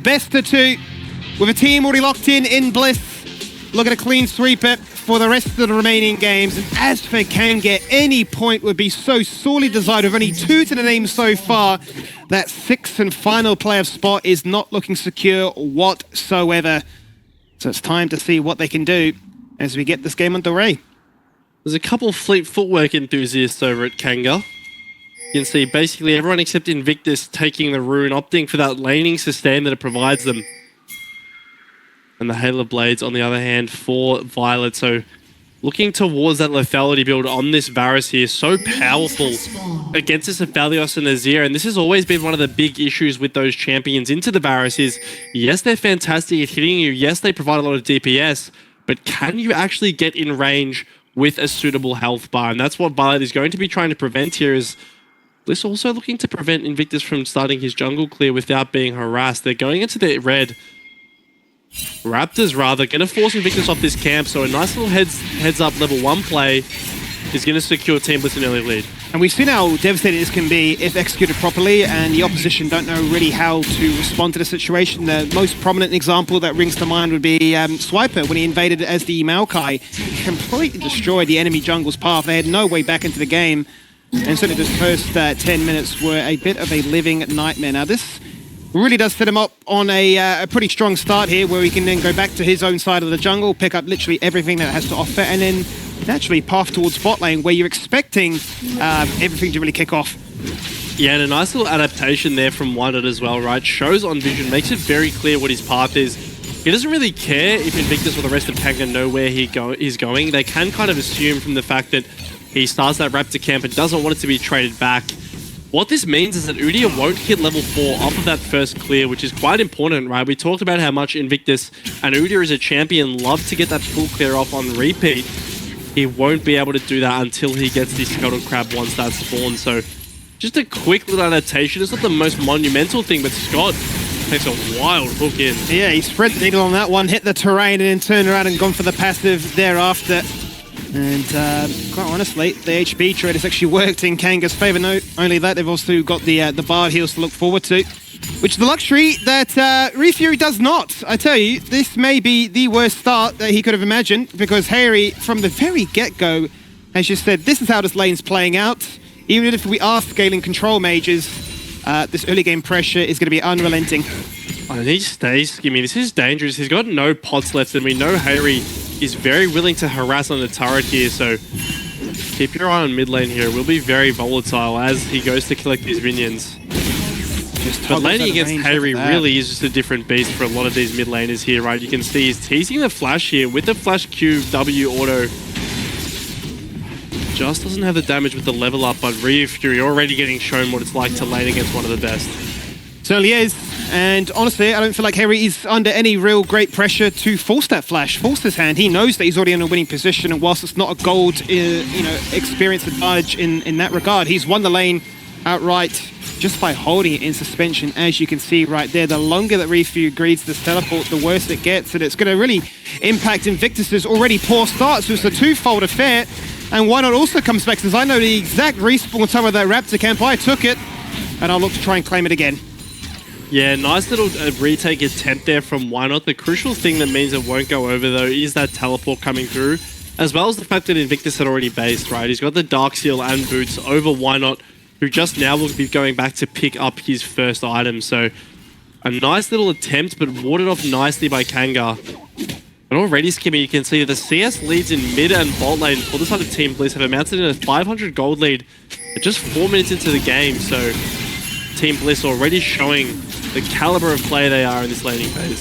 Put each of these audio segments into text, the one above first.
best of two. With a team already locked in Bliss, look at a clean sweep it for the rest of the remaining games. And as for KNG, any point would be so sorely desired. With only 2 to the name so far, that 6th and final playoff spot is not looking secure whatsoever. So it's time to see what they can do as we get this game underway. There's a couple of fleet footwork enthusiasts over at KNG. You can see basically everyone except Invictus taking the rune, opting for that laning sustain that it provides them. And the Halo Blades, on the other hand, for Violet. So looking towards that lethality build on this Varus here. So powerful against this Aphelios and Azir. And this has always been one of the big issues with those champions into the Varus is, yes, they're fantastic at hitting you. Yes, they provide a lot of DPS. But can you actually get in range with a suitable health bar? And that's what Violet is going to be trying to prevent here. Is Bliss also looking to prevent Invictus from starting his jungle clear without being harassed. They're going into the red. Raptors, rather, going to force Invictus off this camp, so a nice little heads up level 1 play is going to secure Team Bliss an early lead. And we've seen how devastating this can be if executed properly, and the opposition don't know really how to respond to the situation. The most prominent example that rings to mind would be Swiper when he invaded as the Maokai. He completely destroyed the enemy jungle's path. They had no way back into the game, and certainly those first 10 minutes were a bit of a living nightmare. Now this really does set him up on a pretty strong start here, where he can then go back to his own side of the jungle, pick up literally everything that it has to offer, and then naturally path towards bot lane, where you're expecting everything to really kick off. Yeah, and a nice little adaptation there from Wydot as well, right? Shows on vision, makes it very clear what his path is. He doesn't really care if Invictus or the rest of KNG know where he's going. They can kind of assume from the fact that he starts that Raptor camp and doesn't want it to be traded back. What this means is that Udyr won't hit level 4 off of that first clear, which is quite important, right? We talked about how much Invictus and Udyr as a champion love to get that full clear off on repeat. He won't be able to do that until he gets the Scuttle Crab once that's spawned. So just a quick little adaptation. It's not the most monumental thing, but Scott takes a wild hook in. Yeah, he spread the needle on that one, hit the terrain, and then turned around and gone for the passive thereafter. And quite honestly, the HP trade has actually worked in KNG's favour. Not only that, they've also got the Bard heals to look forward to, which is the luxury that Refury does not. I tell you, this may be the worst start that he could have imagined, because Harry, from the very get-go, has just said, this is how this lane's playing out. Even if we are scaling control mages, this early game pressure is going to be unrelenting. And he stays skimmy. This is dangerous. He's got no pots left, and we know Harry is very willing to harass on the turret here, so keep your eye on mid lane here. It will be very volatile as he goes to collect these minions. But laning against Harry really is just a different beast for a lot of these mid laners here, right? You can see he's teasing the flash here with the flash Q, W auto. Just doesn't have the damage with the level up, but Refury already getting shown what it's like to lane against one of the best. Certainly is, and honestly, I don't feel like Harry is under any real great pressure to force that flash, force his hand. He knows that he's already in a winning position, and whilst it's not a gold, experience advantage in that regard, he's won the lane outright just by holding it in suspension, as you can see right there. The longer that Refu agrees to teleport, the worse it gets, and it's going to really impact Invictus's already poor start, so it's a twofold affair. And Wydot also comes back, says, I know the exact respawn time of that Raptor camp, I took it, and I'll look to try and claim it again. Yeah, nice little retake attempt there from Wydot. The crucial thing that means it won't go over, though, is that teleport coming through, as well as the fact that Invictus had already based, right? He's got the Dark Seal and Boots over Wydot, who just now will be going back to pick up his first item. So a nice little attempt, but warded off nicely by KNG. And already, Skimmy, you can see that the CS leads in mid and bot lane for the side of Team Bliss have amounted in a 500 gold lead at just 4 minutes into the game. So Team Bliss already showing the caliber of player they are in this laning phase.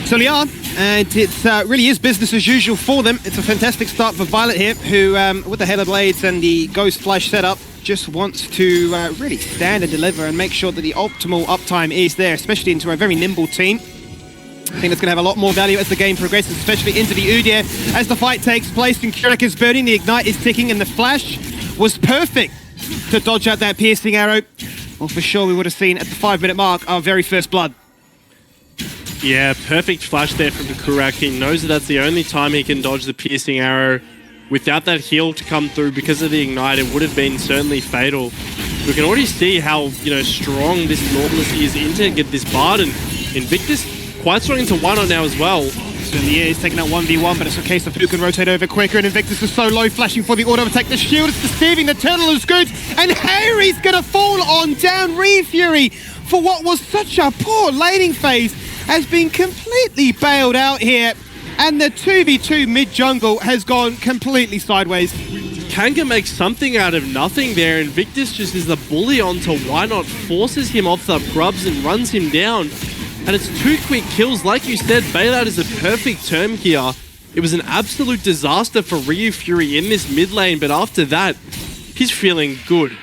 So they are, and it really is business as usual for them. It's a fantastic start for Violet here, who, with the Halo Blades and the Ghost Flash setup, just wants to really stand and deliver and make sure that the optimal uptime is there, especially into a very nimble team. I think it's going to have a lot more value as the game progresses, especially into the Udyr. As the fight takes place, and Kurak is burning, the Ignite is ticking, and the Flash was perfect to dodge out that piercing arrow. Well, for sure we would have seen at the 5-minute mark our very first blood. Yeah, perfect flash there from Kurak. He knows that that's the only time he can dodge the piercing arrow. Without that heal to come through because of the Ignite, it would have been certainly fatal. we can already see how, you know, strong this Nautilus is into get this Bard, and Invictus quite strong into Wynot now as well. Certainly is, taking out 1v1, but it's a case of who can rotate over quicker, and Invictus is so low, flashing for the auto attack. The shield is deceiving, the turtle is good, and Harry's gonna fall on down. Re-Fury, for what was such a poor laning phase, has been completely bailed out here, and the 2v2 mid-jungle has gone completely sideways. KNG makes something out of nothing there. Invictus just is the bully onto Wynot, forces him off the grubs and runs him down. And it's 2 quick kills. Like you said, bailout is a perfect term here. It was an absolute disaster for Ryu Fury in this mid lane, but after that, he's feeling good.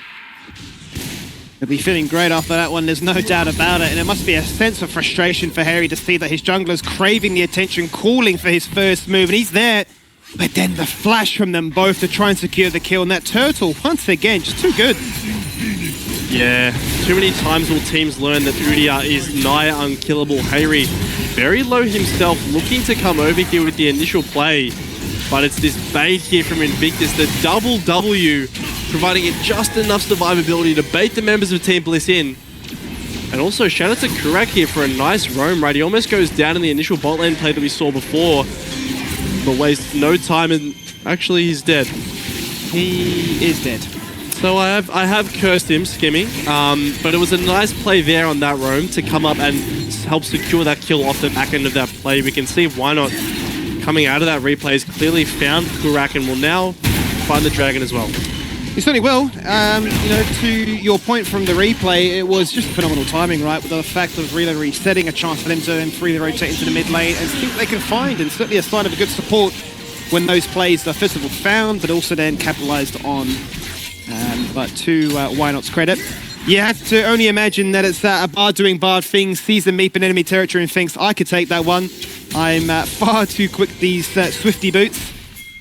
He'll be feeling great after that one, there's no doubt about it. And it must be a sense of frustration for Harry to see that his jungler's craving the attention, calling for his first move, and he's there. But then the flash from them both to try and secure the kill, and that turtle, once again, just too good. Yeah, too many times will teams learn that Udyr is nigh unkillable. Harry, very low himself, looking to come over here with the initial play. But it's this bait here from Invictus, the double W, providing it just enough survivability to bait the members of Team Bliss in. And also, shout out to Kurak here for a nice roam, right? He almost goes down in the initial bot lane play that we saw before, but wastes no time, and actually he's dead. He is dead. So I have cursed him, skimming, but it was a nice play there on that roam to come up and help secure that kill off the back end of that play. We can see Wynot coming out of that replay has clearly found Kurak and will now find the dragon as well. He certainly will. You know, to your point from the replay, it was just phenomenal timing, right? With the fact of Reload resetting, a chance for them to then freely rotate into the mid lane and see what they can find, and certainly a sign of a good support when those plays are first of all found, but also then capitalized on. But to Wynot's credit, you have to only imagine that it's a Bard doing Bard things, sees them meep in enemy territory and thinks, I could take that one. I'm far too quick, these Swifty boots.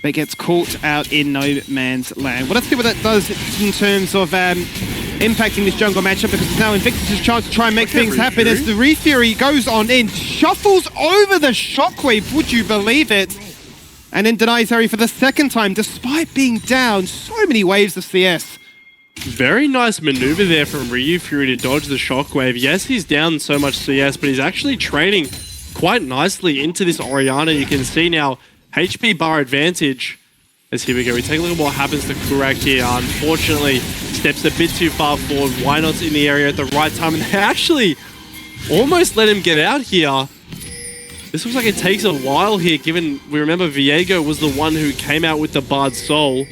But gets caught out in no man's land. Well, let's see what that does in terms of impacting this jungle matchup, because it's now Invictus' chance to try and make things happen as the Re-Fury goes on in, shuffles over the shockwave, would you believe it? And then denies Harry for the second time, despite being down so many waves of CS. Very nice maneuver there from Ryu Fury to dodge the shockwave. Yes, he's down so much CS, but he's actually trading quite nicely into this Orianna. You can see now HP bar advantage. As here we go, we take a look at what happens to Kurak here. Unfortunately, steps a bit too far forward. Wynot's in the area at the right time, and they actually almost let him get out here. This looks like it takes a while here, given we remember Viego was the one who came out with the Bard's Soul.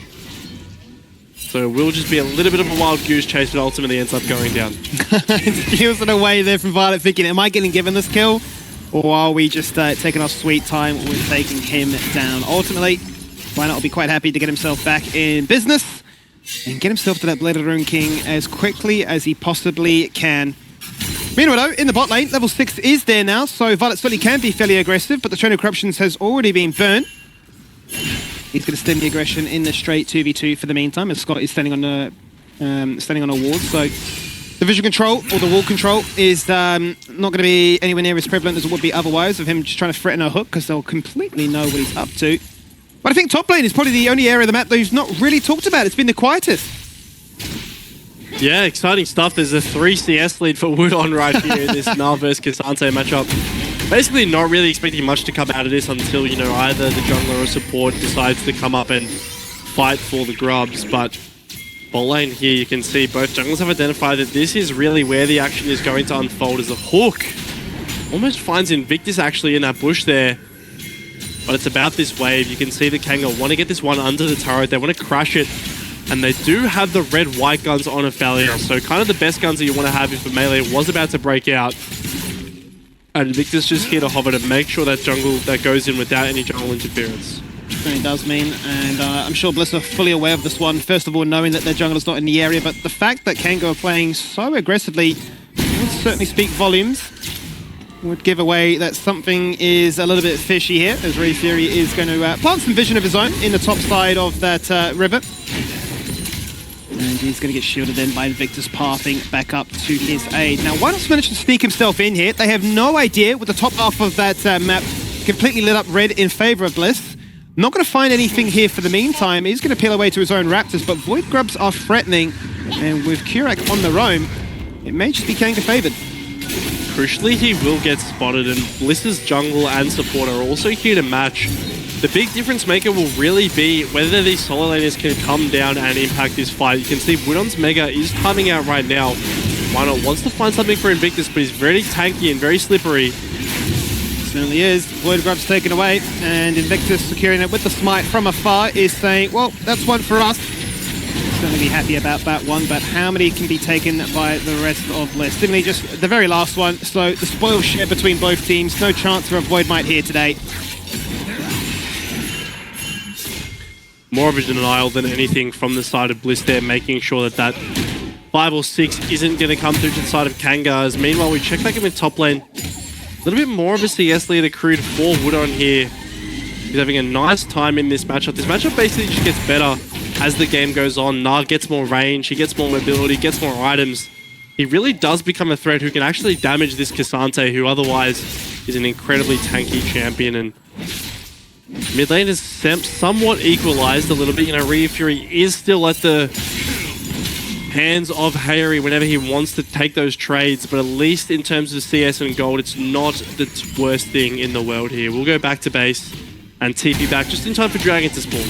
So it will just be a little bit of a wild goose chase, but ultimately ends up going down. It feels in a way there from Violet thinking, am I getting given this kill? Or are we just taking our sweet time with taking him down? Ultimately, Wynot will be quite happy to get himself back in business and get himself to that Bladed Rune King as quickly as he possibly can. Meanwhile, though, in the bot lane, level 6 is there now, so Violet certainly can be fairly aggressive, but the Train of Corruptions has already been burnt. He's going to stem the aggression in the straight 2v2 for the meantime, as Scott is standing on a ward. So the visual control, or the wall control, is not going to be anywhere near as prevalent as it would be otherwise, of him just trying to threaten a hook, because they'll completely know what he's up to. But I think top lane is probably the only area of the map that he's not really talked about. It's been the quietest. Yeah, exciting stuff. There's a 3 CS lead for Woodon right here in this Na'Vi versus K'Sante matchup. Basically not really expecting much to come out of this until, you know, either the jungler or support decides to come up and fight for the grubs. But bot lane here, you can see both junglers have identified that this is really where the action is going to unfold, as a hook almost finds Invictus actually in that bush there. But it's about this wave. You can see the KNG want to get this one under the turret. They want to crash it. And they do have the red-white guns on Ophalia. So kind of the best guns that you want to have if the melee was about to break out. And Invictus just here to hover to make sure that jungle that goes in without any jungle interference. It does mean, and I'm sure Bliss are fully aware of this one. First of all, knowing that their jungler's not in the area, but the fact that KNG are playing so aggressively would certainly speak volumes. Would give away that something is a little bit fishy here, as Re-Fury is going to plant some vision of his own in the top side of that river. And he's going to get shielded then by Invictus pathing back up to his aid. Now, Wynot's managed to sneak himself in here. They have no idea, with the top half of that map completely lit up red in favor of Bliss. Not going to find anything here for the meantime. He's going to peel away to his own Raptors, but Void Grubs are threatening And with Kurak on the roam, it may just be Kanga favored. Crucially, he will get spotted, and Bliss's jungle and support are also here to match. The big difference maker will really be whether these solo laners can come down and impact this fight. You can see Woodon's Mega is timing out right now. Why not wants to find something for Invictus, but he's very tanky and very slippery. Certainly is. Void Grub's taken away, and Invictus securing it with the smite from afar is saying, well, that's one for us. Certainly be happy about that one, but how many can be taken by the rest of Bliss? Similarly, just the very last one, so the spoils share between both teams. No chance for a Void Might here today. More of a denial than anything from the side of Bliss there, making sure that that 5 or 6 isn't going to come through to the side of Kangas. Meanwhile, we check back in with top lane. A little bit more of a CS lead accrued for Woodon here. He's having a nice time in this matchup. This matchup basically just gets better as the game goes on. Nah gets more range, he gets more mobility, gets more items. He really does become a threat who can actually damage this Cassante, who otherwise is an incredibly tanky champion. And mid lane is somewhat equalized a little bit. You know, Ryu Fury is still at the hands of Hayuri whenever he wants to take those trades, but at least in terms of CS and gold, it's not the worst thing in the world here. We'll go back to base and TP back just in time for Dragon to spawn.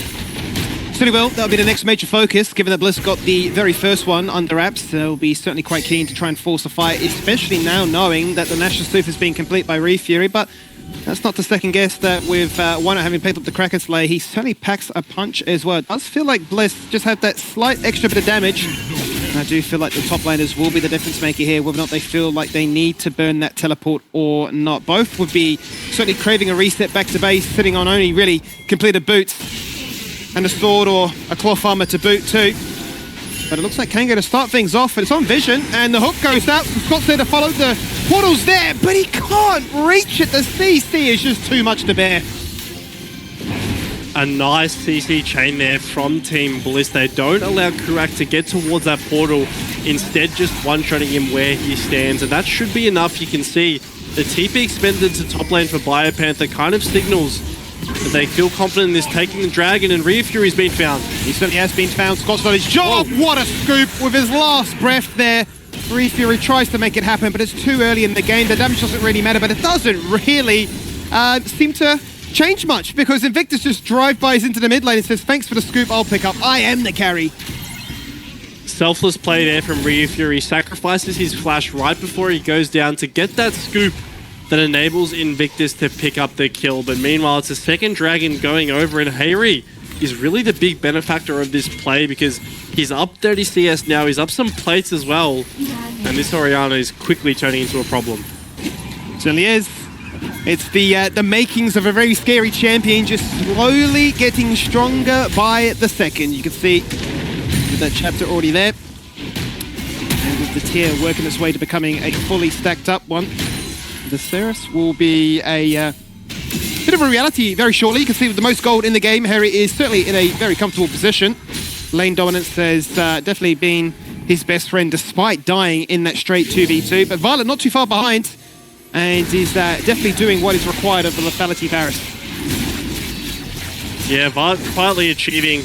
Certainly will. That'll be the next major focus, given that Bliss got the very first one under wraps. They'll be certainly quite keen to try and force a fight, especially now knowing that the National Sooth has been complete by Ryu Fury, but that's not to second guess that with Wino having picked up the Kraken Slayer, he certainly packs a punch as well. It does feel like Bliss just had that slight extra bit of damage. And I do feel like the top laners will be the difference maker here, whether or not they feel like they need to burn that teleport or not. Both would be certainly craving a reset back to base, sitting on only really completed boots and a sword or a cloth armor to boot too. But it looks like Kanga to start things off, and it's on Vision, and the hook goes out. Scott's there to follow, the portal's there, but he can't reach it. The CC is just too much to bear. A nice CC chain there from Team Bliss. They don't allow Kurak to get towards that portal, instead just one-shotting him where he stands, and that should be enough. You can see the TP expended to top lane for Biopanther kind of signals that they feel confident in this, taking the Dragon, and Ryu Fury's been found. He certainly has been found. Scott's got his job. Whoa. What a scoop with his last breath there. Ryu Fury tries to make it happen, but it's too early in the game. The damage doesn't really matter, but it doesn't really seem to change much, because Invictus just drive-bys into the mid lane and says, thanks for the scoop, I'll pick up. I am the carry. Selfless play there from Ryu Fury. Sacrifices his flash right before he goes down to get that scoop that enables Invictus to pick up the kill. But meanwhile, it's a second Dragon going over, and Hayuri is really the big benefactor of this play, because he's up 30 CS now, he's up some plates as well, and this Orianna is quickly turning into a problem. Certainly is. It's the makings of a very scary champion, just slowly getting stronger by the second. You can see with that chapter already there, and with the tier working its way to becoming a fully stacked up one. The Ceres will be a bit of a reality very shortly. You can see with the most gold in the game, Harry is certainly in a very comfortable position. Lane dominance has definitely been his best friend despite dying in that straight 2v2. But Violet not too far behind, and is definitely doing what is required of the lethality Varus. Yeah, Violet quietly achieving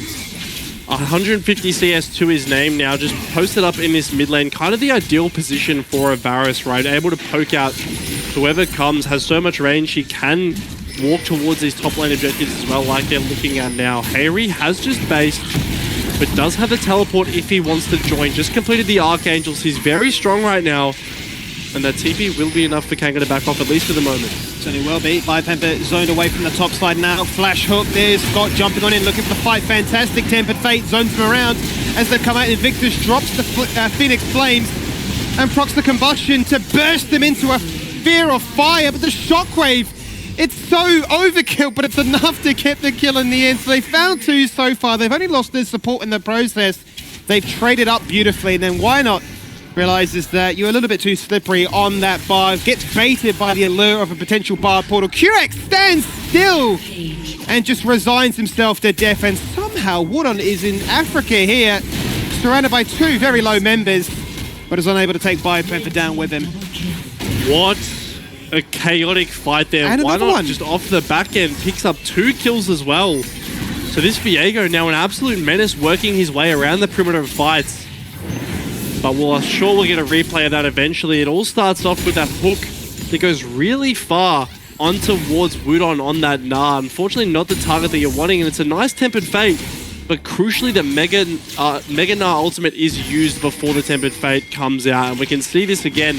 150 CS to his name now, just posted up in this mid lane, kind of the ideal position for a Varus, right? Able to poke out whoever comes, has so much range, he can walk towards these top lane objectives as well, like they're looking at now. Hayuri has just based, but does have a teleport if he wants to join. Just completed the Archangels, he's very strong right now, and that TP will be enough for Kanga to back off, at least for the moment. Certainly will be. Biopanther zoned away from the top side now. Flash hook, there's Scott jumping on in, looking for the fight. Fantastic. Tempered Fate zones him around as they come out. Invictus drops the Phoenix Flames and procs the combustion to burst them into a sphere of fire. But the shockwave, it's so overkill, but it's enough to get the kill in the end. So they found two so far. They've only lost their support in the process. They've traded up beautifully, and then why not? Realizes that you're a little bit too slippery on that bar, gets baited by the allure of a potential bar portal. Kurak stands still and just resigns himself to death, and somehow Woodon is in Africa here, surrounded by two very low members, but is unable to take Biopanther down with him. What a chaotic fight there. And why not one just off the back end, picks up 2 kills as well. So this Viego now an absolute menace, working his way around the perimeter of fights. But we'll get a replay of that eventually. It all starts off with that hook that goes really far on towards Wudon on that Gnar. Unfortunately, not the target that you're wanting, and it's a nice Tempered Fate. But crucially, the Mega Gnar ultimate is used before the Tempered Fate comes out. And we can see this again.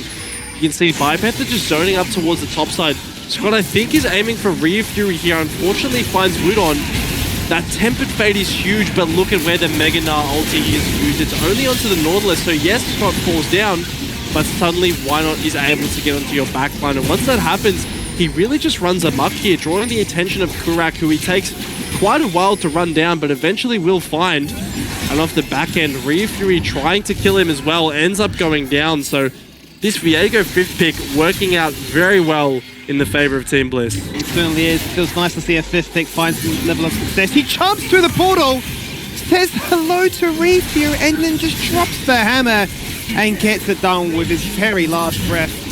You can see Bipanther just zoning up towards the top side. Scott, I think, is aiming for Ryu Fury here. Unfortunately, finds Wudon. That Tempered Fate is huge, but look at where the Mega Gnar ulti is used. It's only onto the Nautilus, so yes, Scott falls down, but suddenly Why Not is able to get onto your backline. And once that happens, he really just runs amok here, drawing the attention of Kurak, who he takes quite a while to run down, but eventually will find. And off the back end, Ryu Fury trying to kill him as well, ends up going down. So this Viego 5th pick working out very well in the favor of Team Bliss. It certainly is. It feels nice to see a 5th pick find some level of success. He jumps through the portal, says hello to Ryu Fury, and then just drops the hammer and gets it done with his very last breath.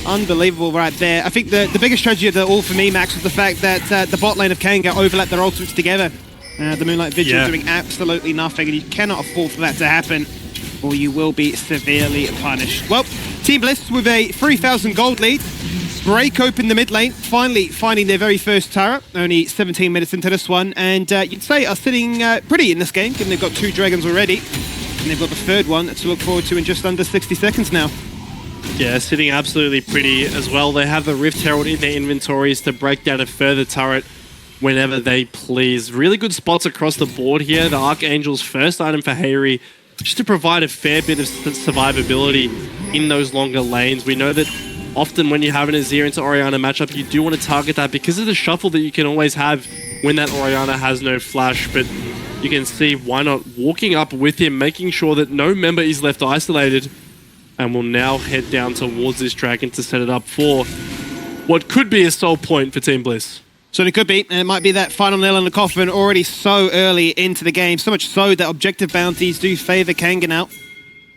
Unbelievable right there. I think the biggest tragedy of it all for me, Max, was the fact that the bot lane of KNG overlapped their ultimates together. The Moonlight Vigil doing absolutely nothing, and you cannot afford for that to happen, or you will be severely punished. Well, Team Bliss with a 3,000 gold lead. Break open the mid lane, finally finding their very first turret, only 17 minutes into this one, and you'd say are sitting pretty in this game, given they've got 2 dragons already, and they've got the 3rd one to look forward to in just under 60 seconds now. Yeah, sitting absolutely pretty as well. They have the Rift Herald in their inventories to break down a further turret whenever they please. Really good spots across the board here. The Archangel's first item for Hayri, just to provide a fair bit of survivability in those longer lanes. We know that often when you have an Azir into Orianna matchup, you do want to target that because of the shuffle that you can always have when that Orianna has no flash. But you can see Why Not walking up with him, making sure that no member is left isolated. And will now head down towards this dragon to set it up for what could be a sole point for Team Bliss. So it could be, and it might be that final nail in the coffin already so early into the game. So much so that objective bounties do favor Kangen out.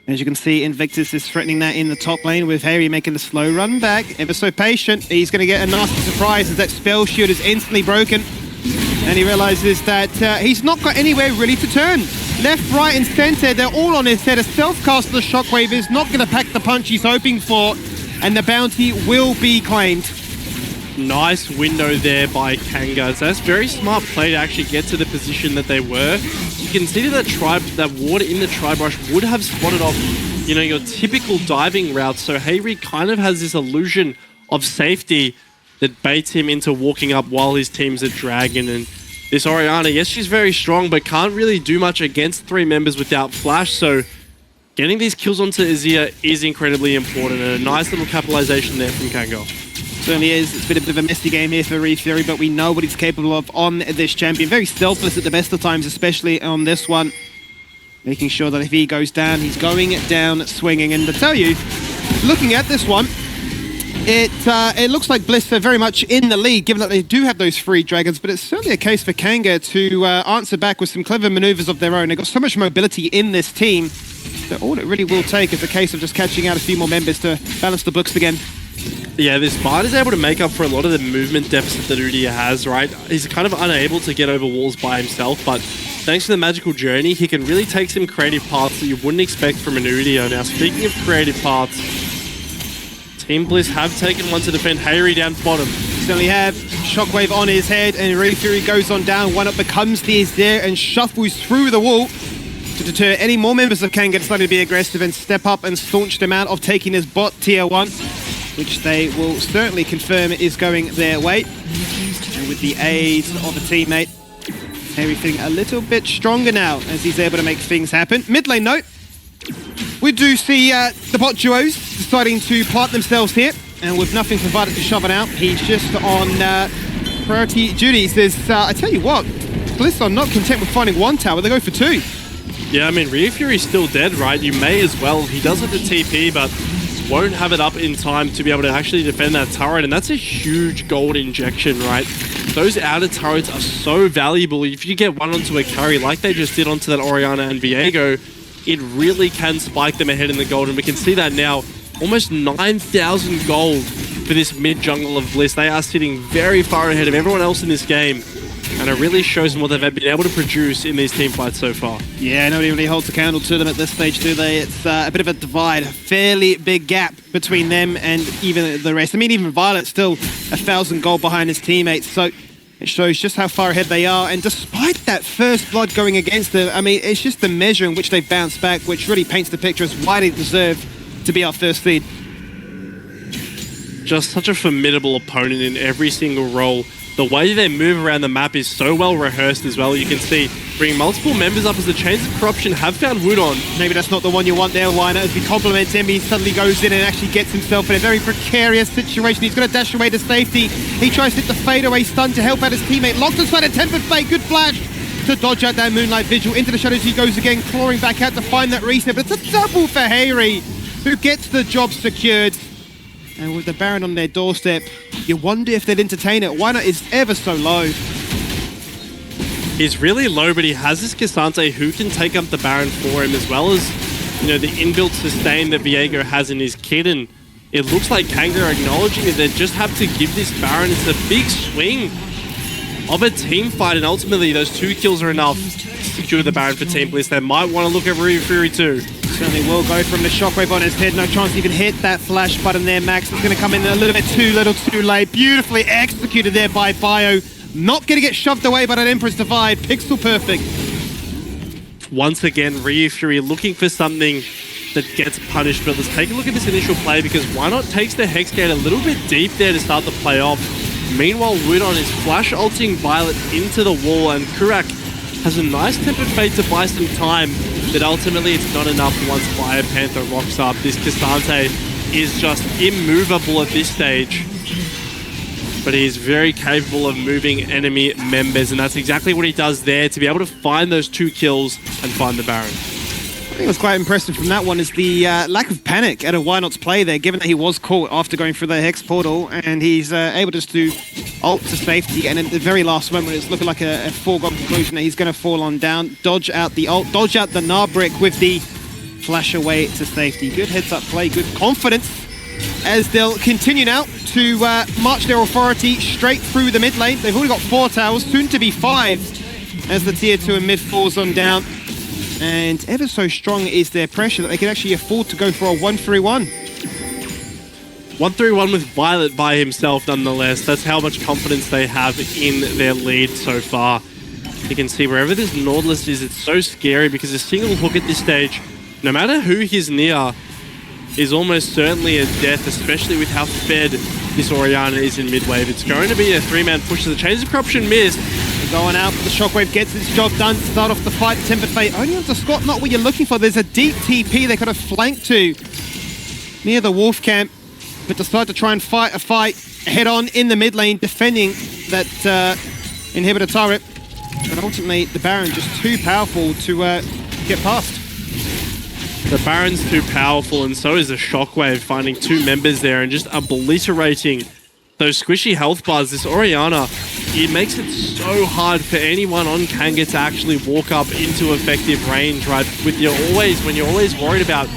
As you can see, Invictus is threatening that in the top lane with Harry making the slow run back. Ever so patient. He's going to get a nasty surprise as that spell shield is instantly broken. And he realizes that he's not got anywhere really to turn. Left, right, and center, they're all on his head. A self-cast of the Shockwave is not going to pack the punch he's hoping for, and the bounty will be claimed. Nice window there by Kanga. So that's very smart play to actually get to the position that they were. You can see that water in the Tribe Rush would have spotted off, you know, your typical diving route. So Hayri kind of has this illusion of safety that baits him into walking up while his team's a dragon. And this Orianna, yes, she's very strong, but can't really do much against 3 members without flash. So getting these kills onto Azir is incredibly important, and a nice little capitalization there from Kangol. Certainly is. It's been a bit of a messy game here for Ryu Fury, but we know what he's capable of on this champion. Very selfless at the best of times, especially on this one. Making sure that if he goes down, he's going down swinging. And to tell you, looking at this one, it looks like Bliss are very much in the lead, given that they do have those 3 dragons, but it's certainly a case for Kanga to answer back with some clever maneuvers of their own. They've got so much mobility in this team that all it really will take is a case of just catching out a few more members to balance the books again. Yeah, this Bard is able to make up for a lot of the movement deficit that Udyr has, right? He's kind of unable to get over walls by himself, but thanks to the magical journey, he can really take some creative paths that you wouldn't expect from an Udyr. Now, speaking of creative paths, Team Bliss have taken one to defend Hayri down bottom. Certainly have. Shockwave on his head, and Ryu Fury goes on down. One up becomes the Azir and shuffles through the wall to deter any more members of Kanga deciding to be aggressive and step up and staunch them out of taking his bot tier 1. Which they will certainly confirm is going their way. And with the aid of a teammate, everything a little bit stronger now as he's able to make things happen. Mid lane note, we do see the bot duos deciding to plant themselves here, and with nothing provided to shove it out, he's just on priority duties. There's, I tell you what, Bliss are not content with finding 1 tower, they go for 2. Yeah, I mean, Ryu Fury's still dead, right? You may as well. He does have the TP, but won't have it up in time to be able to actually defend that turret, and that's a huge gold injection, right? Those outer turrets are so valuable. If you get one onto a carry like they just did onto that Orianna and Viego, it really can spike them ahead in the gold, and we can see that now. Almost 9,000 gold for this mid-jungle of Bliss. They are sitting very far ahead of everyone else in this game. And it really shows them what they've been able to produce in these team fights so far. Yeah, nobody really holds a candle to them at this stage, do they? It's a bit of a divide, a fairly big gap between them and even the rest. I mean, even Violet's still 1,000 gold behind his teammates, so it shows just how far ahead they are. And despite that first blood going against them, I mean, it's just the measure in which they've bounced back, which really paints the picture as why they deserve to be our first seed. Just such a formidable opponent in every single role. The way they move around the map is so well rehearsed as well. You can see bring multiple members up as the Chains of Corruption have found Wudon. Maybe that's not the one you want there, Weiner. As we compliment him, he suddenly goes in and actually gets himself in a very precarious situation. He's going to dash away to safety. He tries to hit the fadeaway stun to help out his teammate. Locked inside a Tempered Fate. Good flash to dodge out that Moonlight Vigil. Into the shadows he goes again, clawing back out to find that reset. But it's a double for Harry, who gets the job secured. And with the Baron on their doorstep, you wonder if they'd entertain it. Weiner is ever so low. He's really low, but he has this Cassante who can take up the Baron for him, as well as, you know, the inbuilt sustain that Viego has in his kit. And it looks like Kanga are acknowledging that they just have to give this Baron. It's a big swing of a team fight, and ultimately those 2 kills are enough to secure the Baron for Team Bliss. They might want to look at Ryu Fury too. Certainly will go from the shockwave on his head. No chance he can hit that flash button there, Max. It's going to come in a little bit too little too late. Beautifully executed there by Bio. Not going to get shoved away by that Emperor's Divide. Pixel perfect. Once again, Ryu Fury looking for something that gets punished. But let's take a look at this initial play, because why not takes the Hex Gate a little bit deep there to start the play off. Meanwhile, Wudon is flash ulting Violet into the wall, and Kurak has a nice Tempered Fate to buy some time, but ultimately it's not enough once Fire Panther rocks up. This Cassante is just immovable at this stage, but he is very capable of moving enemy members, and that's exactly what he does there, to be able to find those 2 kills and find the Baron. I think what's quite impressive from that one is the lack of panic out of Why Not's play there, given that he was caught after going through the Hex portal, and he's able just to ult to safety, and at the very last moment it's looking like a foregone conclusion that he's going to fall on down, dodge out the ult, dodge out the Narbrick with the flash away to safety. Good heads-up play, good confidence, as they'll continue now to march their authority straight through the mid lane. They've already got 4 towers, soon to be 5, as the tier 2 and mid falls on down. And ever so strong is their pressure that they can actually afford to go for a 1-3-1. 1-3-1 with Violet by himself, nonetheless. That's how much confidence they have in their lead so far. You can see wherever this Nautilus is, it's so scary, because a single hook at this stage, no matter who he's near, is almost certainly a death, especially with how fed this Orianna is in mid-wave. It's going to be a 3-man push, so the Chains of Corruption missed. Going out, but the Shockwave gets its job done to start off the fight. Tempered Fate only onto Scott, not what you're looking for. There's a deep TP they could have flanked to near the Wolf camp, but decide to try and fight a fight head-on in the mid lane, defending that inhibitor turret. But ultimately, the Baron just too powerful to get past. The Baron's too powerful, and so is the Shockwave, finding 2 members there and just obliterating those squishy health bars. This Orianna, it makes it so hard for anyone on Kanga to actually walk up into effective range, right? When you're always worried about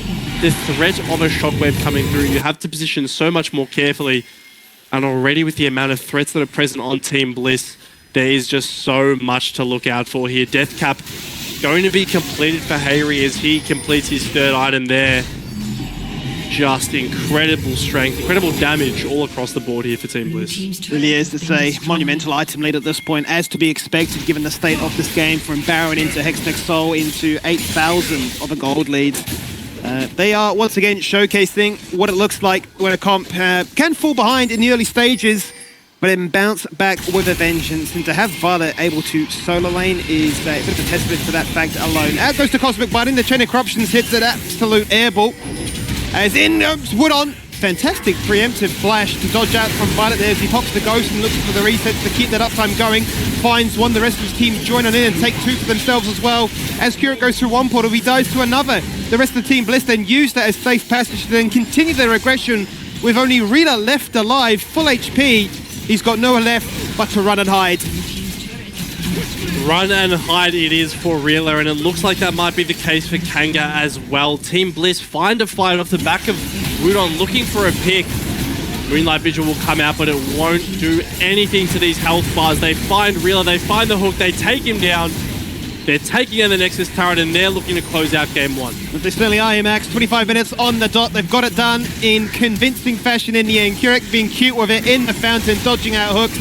the threat of a Shockwave coming through, you have to position so much more carefully. And already with the amount of threats that are present on Team Bliss, there is just so much to look out for here. Death Cap going to be completed for Hayri as he completes his 3rd item there. Just incredible strength, incredible damage all across the board here for Team Bliss. Really is. It's a monumental item lead at this point, as to be expected given the state of this game, from Baron into Hextech Soul into 8,000 of a gold lead. They are once again showcasing what it looks like when a comp can fall behind in the early stages, but then bounce back with a vengeance. And to have Violet able to solo lane is a bit of a testament to that fact alone. Out goes to Cosmic Biting, the Chain of Corruptions hits an absolute airball. As in Wudon, fantastic preemptive flash to dodge out from Violet there as he pops the Ghost and looks for the resets to keep that uptime going. Finds one, the rest of his team join on in and take 2 for themselves as well. As Kurik goes through one portal, he dies to another. The rest of the Team Bliss then use that as safe passage to then continue their aggression with only Rila left alive, full HP. He's got nowhere left but to run and hide. Run and hide it is for Rila, and it looks like that might be the case for Kanga as well. Team Bliss find a fight off the back of Wudon looking for a pick. Moonlight Vigil will come out, but it won't do anything to these health bars. They find Reeler, they find the hook, they take him down. They're taking in the Nexus turret, and they're looking to close out game one. But they certainly are, Max. 25 minutes on the dot. They've got it done in convincing fashion in the end. Keurig being cute with it in the fountain, dodging out hooks,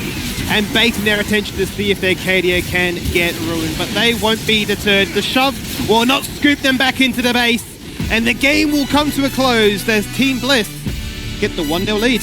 and baiting their attention to see if their KDA can get ruined. But they won't be deterred. The shove will not scoop them back into the base, and the game will come to a close as Team Bliss get the 1-0 lead.